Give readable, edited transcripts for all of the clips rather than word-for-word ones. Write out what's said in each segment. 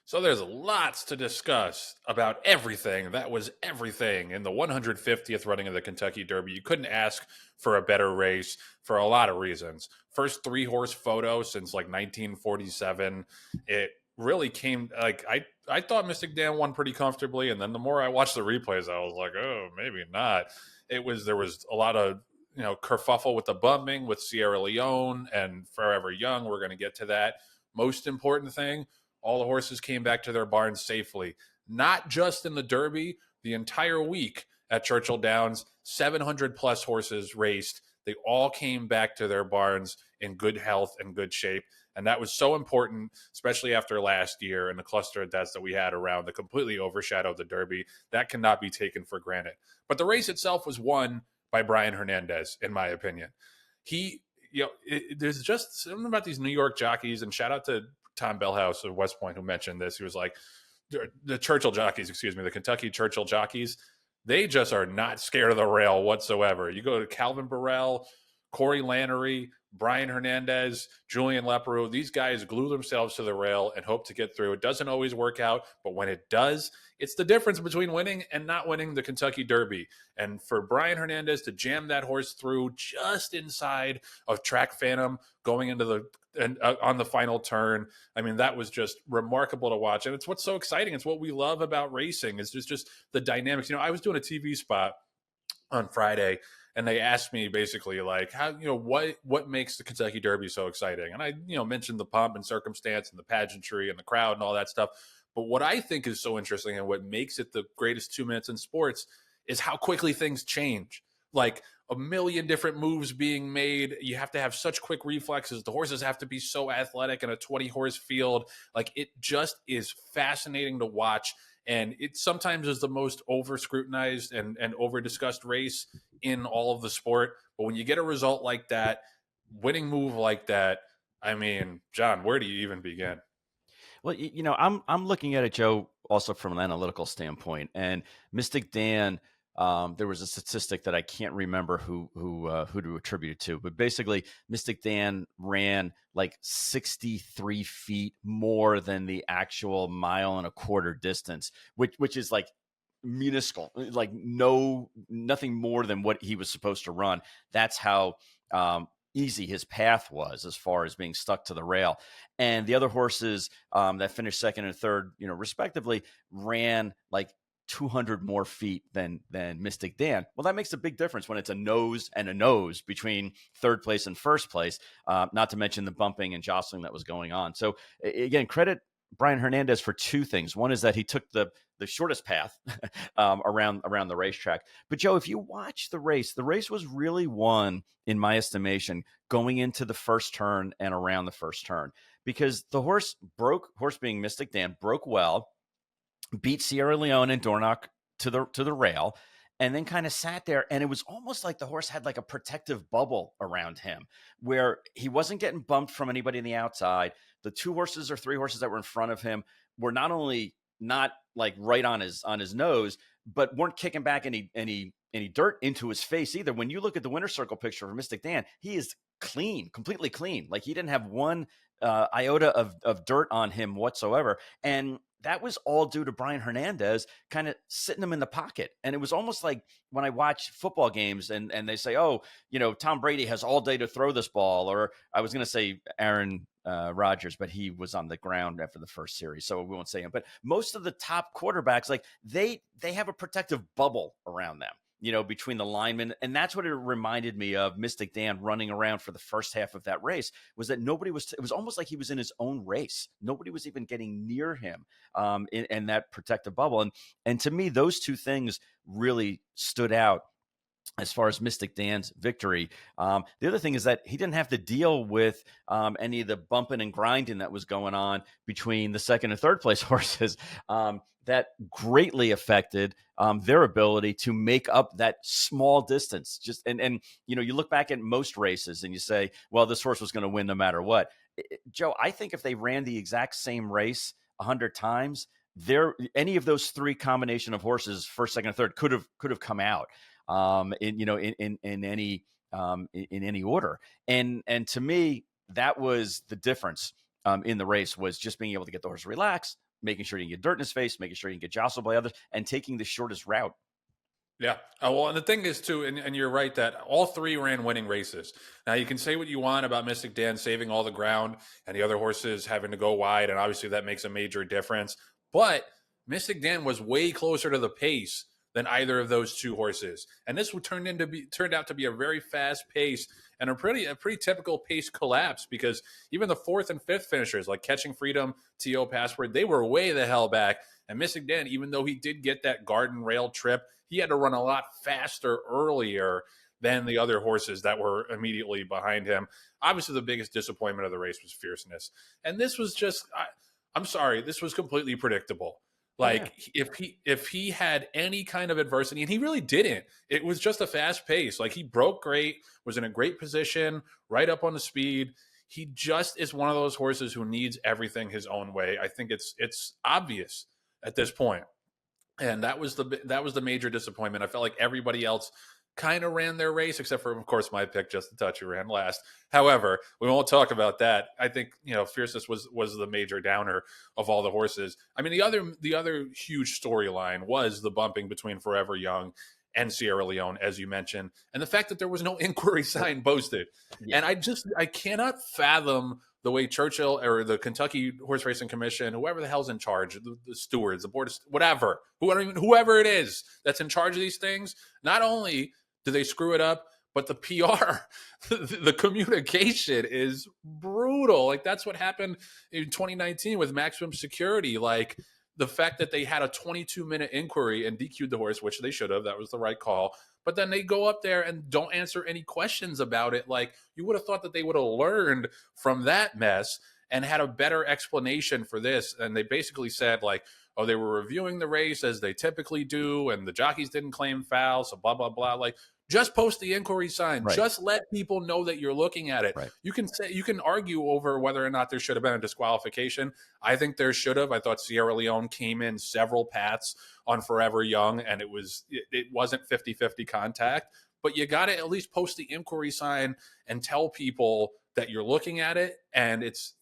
So there's lots to discuss about everything. That was everything in the 150th running of the Kentucky Derby. You couldn't ask for a better race for a lot of reasons. First three-horse photo since like 1947. It really came like I thought Mystik Dan won pretty comfortably, and then the more I watched the replays, I was like, oh, maybe not. There was a lot of kerfuffle with the bumping with Sierra Leone and Forever Young. We're going to get to that. Most important thing, all the horses came back to their barns safely, not just in the Derby, the entire week at Churchill Downs. 700 plus horses raced. They all came back to their barns in good health and good shape. And that was so important, especially after last year and the cluster of deaths that we had around that completely overshadowed the Derby. That cannot be taken for granted. But the race itself was won by Brian Hernandez, in my opinion. There's just something about these New York jockeys, and shout out to Tom Bellhouse of West Point who mentioned this. He was like, the Churchill jockeys, the Kentucky Churchill jockeys, they just are not scared of the rail whatsoever. You go to Calvin Burrell, Corey Lannery, Brian Hernandez, Julian Leperoux, these guys glue themselves to the rail and hope to get through. It doesn't always work out, but when it does, it's the difference between winning and not winning the Kentucky Derby. And for Brian Hernandez to jam that horse through just inside of Track Phantom going into on the final turn, I mean, that was just remarkable to watch. And it's what's so exciting. It's what we love about racing. It's just the dynamics. I was doing a TV spot on Friday, and they asked me basically like, how, what makes the Kentucky Derby so exciting? And I, mentioned the pomp and circumstance and the pageantry and the crowd and all that stuff. But what I think is so interesting and what makes it the greatest 2 minutes in sports is how quickly things change. Like a million different moves being made. You have to have such quick reflexes. The horses have to be so athletic in a 20-horse field. Like, it just is fascinating to watch. And it sometimes is the most over scrutinized and over discussed race in all of the sport. But when you get a result like that, winning move like that, I mean, John, where do you even begin? Well, I'm looking at it, Joe, also from an analytical standpoint. And Mystik Dan, there was a statistic that I can't remember who to attribute it to, but basically, Mystik Dan ran like 63 feet more than the actual mile and a quarter distance, which is like minuscule, like nothing more than what he was supposed to run. That's how easy his path was as far as being stuck to the rail. And the other horses that finished second and third, respectively, ran like 200 more feet than Mystik Dan. Well, that makes a big difference when it's a nose and a nose between third place and first place, not to mention the bumping and jostling that was going on. So again, credit Brian Hernandez for two things. One is that he took the shortest path around the racetrack. But Joe, if you watch the race was really won, in my estimation, going into the first turn and around the first turn, because the horse being Mystik Dan, broke well, beat Sierra Leone and Dornoch to the rail, and then kind of sat there. And it was almost like the horse had like a protective bubble around him where he wasn't getting bumped from anybody on the outside. The two horses or three horses that were in front of him were not only not like right on his nose, but weren't kicking back any dirt into his face either. When you look at the winner's circle picture of Mystik Dan, he is clean, completely clean. Like, he didn't have one iota of dirt on him whatsoever. And that was all due to Brian Hernandez kind of sitting him in the pocket. And it was almost like when I watch football games and they say, oh, Tom Brady has all day to throw this ball. Or I was going to say Aaron Rodgers, but he was on the ground after the first series, so we won't say him. But most of the top quarterbacks, like they have a protective bubble around them, between the linemen. And that's what it reminded me of Mystik Dan running around for the first half of that race, was that it was almost like he was in his own race. Nobody was even getting near him in that protective bubble. And to me, those two things really stood out as far as Mystik Dan's victory. The other thing is that he didn't have to deal with any of the bumping and grinding that was going on between the second and third place horses. That greatly affected their ability to make up that small distance. And you look back at most races and you say, well, this horse was going to win no matter what. Joe, I think if they ran the exact same race 100 times, any of those three combination of horses, first, second, and third, could have come out in any order. And to me, that was the difference in the race, was just being able to get the horse relaxed, making sure you can get dirt in his face, making sure you can get jostled by others, and taking the shortest route. Yeah. Well, and the thing is, too, and you're right that all three ran winning races. Now, you can say what you want about Mystik Dan saving all the ground and the other horses having to go wide, and obviously that makes a major difference. But Mystik Dan was way closer to the pace than either of those two horses, and this turned out to be a very fast pace and a pretty typical pace collapse, because even the fourth and fifth finishers, like Catching Freedom, T.O. Passport, they were way the hell back. And Mystik Dan, even though he did get that garden rail trip, he had to run a lot faster earlier than the other horses that were immediately behind him. Obviously, the biggest disappointment of the race was fierceness. And this was just, I'm sorry, this was completely predictable. Like, if he had any kind of adversity, and he really didn't, it was just a fast pace. Like, he broke great, was in a great position, right up on the speed. He just is one of those horses who needs everything his own way. I think it's obvious at this point. And that was the major disappointment. I felt like everybody else kind of ran their race, except for, of course, my pick, Just a Touch, who ran last. However, we won't talk about that. I think, fierceness was the major downer of all the horses. I mean, the other huge storyline was the bumping between Forever Young and Sierra Leone, as you mentioned, and the fact that there was no inquiry sign posted. Yeah. And I cannot fathom the way Churchill or the Kentucky Horse Racing Commission, whoever the hell's in charge, the stewards, the board, whatever, whoever it is that's in charge of these things, not only do they screw it up, but the PR, the communication is brutal. Like, that's what happened in 2019 with Maximum Security. Like, the fact that they had a 22-minute inquiry and DQ'd the horse, which they should have, that was the right call. But then they go up there and don't answer any questions about it. Like, you would have thought that they would have learned from that mess and had a better explanation for this. And they basically said, like, oh, they were reviewing the race as they typically do, and the jockeys didn't claim foul, so blah, blah, blah. Like, just post the inquiry sign. Right. Just let people know that you're looking at it. Right. You can argue over whether or not there should have been a disqualification. I think there should have. I thought Sierra Leone came in several paths on Forever Young, and it wasn't 50-50 contact. But you got to at least post the inquiry sign and tell people that you're looking at it. And it's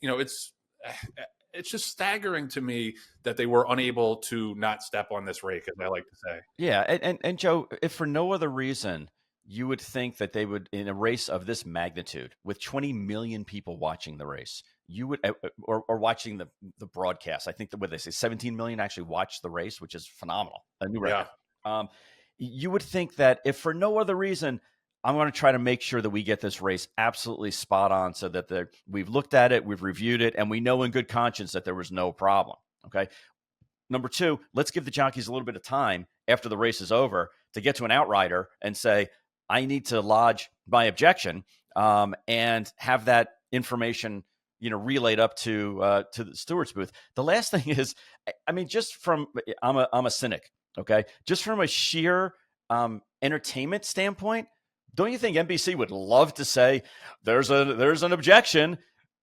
just staggering to me that they were unable to not step on this rake, as I like to say. Yeah, and Joe, if for no other reason, you would think that they would, in a race of this magnitude, with 20 million people watching the race, you would, or watching the broadcast. I think that what they say, 17 million actually watched the race, which is phenomenal, a new record. Yeah. You would think that if for no other reason, I'm going to try to make sure that we get this race absolutely spot on, so that we've looked at it, we've reviewed it, and we know in good conscience that there was no problem. Okay. Number two, let's give the jockeys a little bit of time after the race is over to get to an outrider and say, I need to lodge my objection, and have that information, relayed up to the steward's booth. The last thing is, I mean, just from, I'm a cynic. Okay. Just from a sheer entertainment standpoint, don't you think NBC would love to say there's an objection,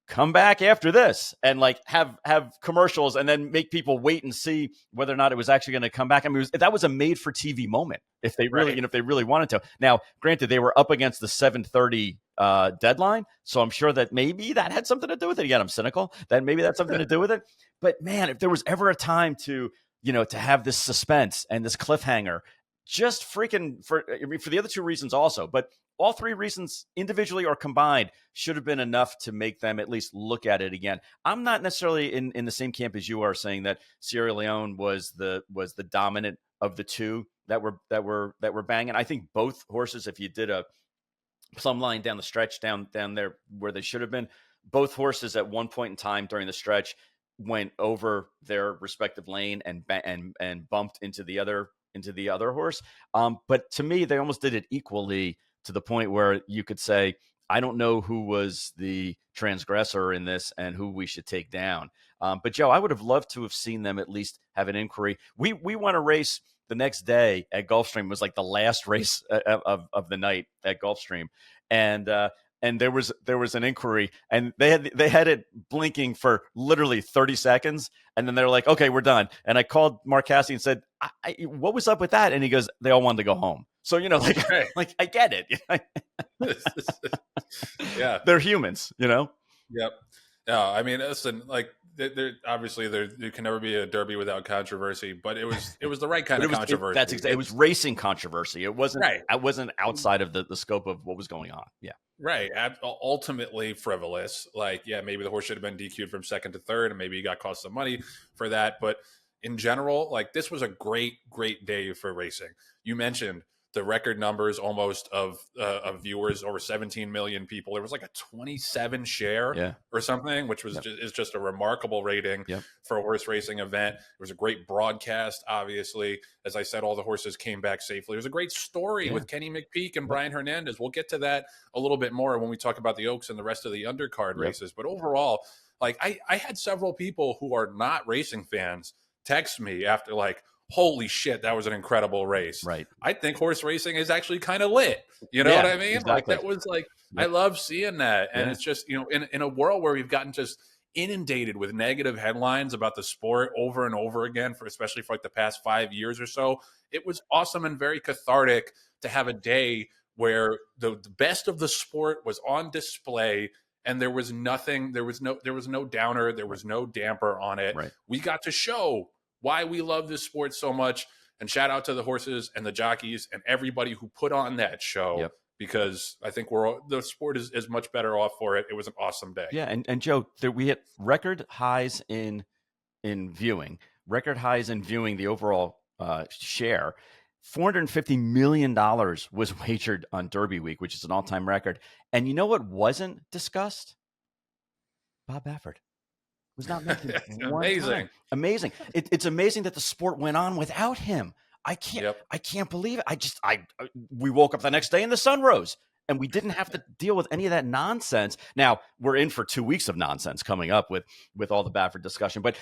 come back after this, and like have commercials and then make people wait and see whether or not it was actually going to come back? I mean, that was a made for TV moment if they really, if they really wanted to. Now, granted, they were up against the 7:30 deadline, so I'm sure that maybe that had something to do with it. Again, I'm cynical that maybe that's something to do with it. But man, if there was ever a time to have this suspense and this cliffhanger, just freaking for the other two reasons also, but all three reasons individually or combined should have been enough to make them at least look at it again. I'm not necessarily in the same camp as you are, saying that Sierra Leone was the dominant of the two that were banging. I think both horses, if you did a plumb line down the stretch down there where they should have been, both horses at one point in time during the stretch went over their respective lane and bumped into the other horse. But to me, they almost did it equally, to the point where you could say, I don't know who was the transgressor in this and who we should take down. But Joe, I would have loved to have seen them at least have an inquiry. We won a race the next day at Gulfstream. It was like the last race of the night at Gulfstream. And there was an inquiry, and they had it blinking for literally 30 seconds. And then they're like, okay, we're done. And I called Mark Cassidy and said, what was up with that? And he goes, they all wanted to go home. So, like I get it. Yeah. They're humans, Yep. Yeah. I mean, listen, like, obviously there can never be a Derby without controversy, but it was the right kind But of controversy. that's exactly. It was racing controversy. It wasn't. Right. It wasn't outside of the scope of what was going on. Yeah. Right. Ultimately frivolous. Like, yeah, maybe the horse should have been DQ'd from second to third, and maybe he got cost some money for that. But in general, like, this was a great day for racing. You mentioned the record numbers almost of viewers, over 17 million people. There was like a 27 share or something, which was is just a remarkable rating for a horse racing event. It was a great broadcast, obviously. As I said, all the horses came back safely. It was a great story with Kenny McPeek and Brian Hernandez. We'll get to that a little bit more when we talk about the Oaks and the rest of the undercard races. But overall, like, I had several people who are not racing fans text me after, like, holy shit, that was an incredible race. Right. I think horse racing is actually kind of lit. You know what I mean? Exactly. Like, that was like, I love seeing that. And it's just, you know, in a world where we've gotten just inundated with negative headlines about the sport over and over again, especially for like the past 5 years or so, it was awesome and very cathartic to have a day where the best of the sport was on display. And there was nothing, there was no downer, there was no damper on it. Right. We got to show why we love this sport so much. And shout out to the horses and the jockeys and everybody who put on that show, because I think the sport is much better off for it. It was an awesome day. Yeah. And Joe, we hit record highs in viewing, the overall share. $450 million was wagered on Derby week, which is an all-time record. And you know what wasn't discussed? Bob Baffert was not mentioned. Amazing. It's amazing that the sport went on without him. I can't believe it. We woke up the next day and the sun rose, and we didn't have to deal with any of that nonsense. Now we're in for 2 weeks of nonsense coming up with all the Baffert discussion. But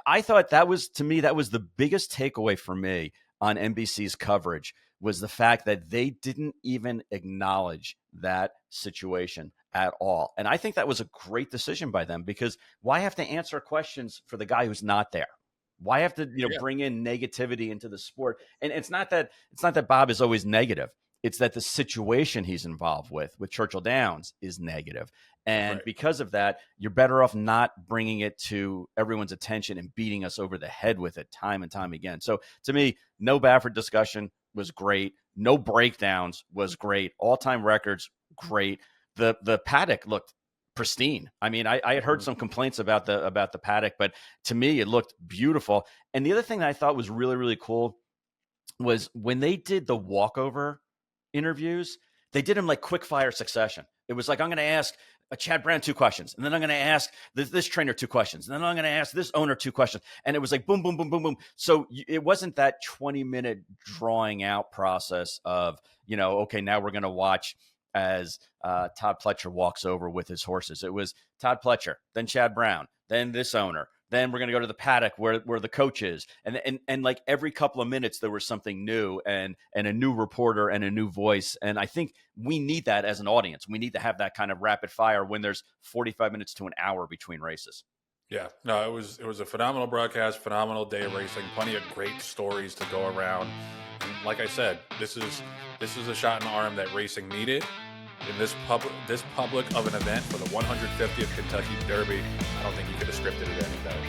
I thought that was the biggest takeaway for me on NBC's coverage, was the fact that they didn't even acknowledge that situation at all. And I think that was a great decision by them, because why have to answer questions for the guy who's not there? Why have to bring in negativity into the sport? And it's not that Bob is always negative. It's that the situation he's involved with Churchill Downs is negative. And because of that, you're better off not bringing it to everyone's attention and beating us over the head with it time and time again. So to me, no Baffert discussion was great. No breakdowns was great. All-time records, great. The paddock looked pristine. I mean, I had heard some complaints about the paddock, but to me, it looked beautiful. And the other thing that I thought was really, really cool was when they did the walkover interviews, they did them like quick fire succession. It was like, I'm going to ask Chad Brown 2 questions, and then I'm going to ask this trainer 2 questions, and then I'm going to ask this owner 2 questions. And it was like boom, boom, boom, boom, boom. So it wasn't that 20-minute drawing out process of, okay, now we're going to watch as Todd Pletcher walks over with his horses. It was Todd Pletcher, then Chad Brown, then this owner. Then we're going to go to the paddock where the coach is. And like every couple of minutes, there was something new and a new reporter and a new voice. And I think we need that as an audience. We need to have that kind of rapid fire when there's 45 minutes to an hour between races. Yeah, no, it was a phenomenal broadcast, phenomenal day of racing, plenty of great stories to go around. And like I said, this is a shot in the arm that racing needed in this public of an event for the 150th Kentucky Derby. I don't think you could have scripted it any better.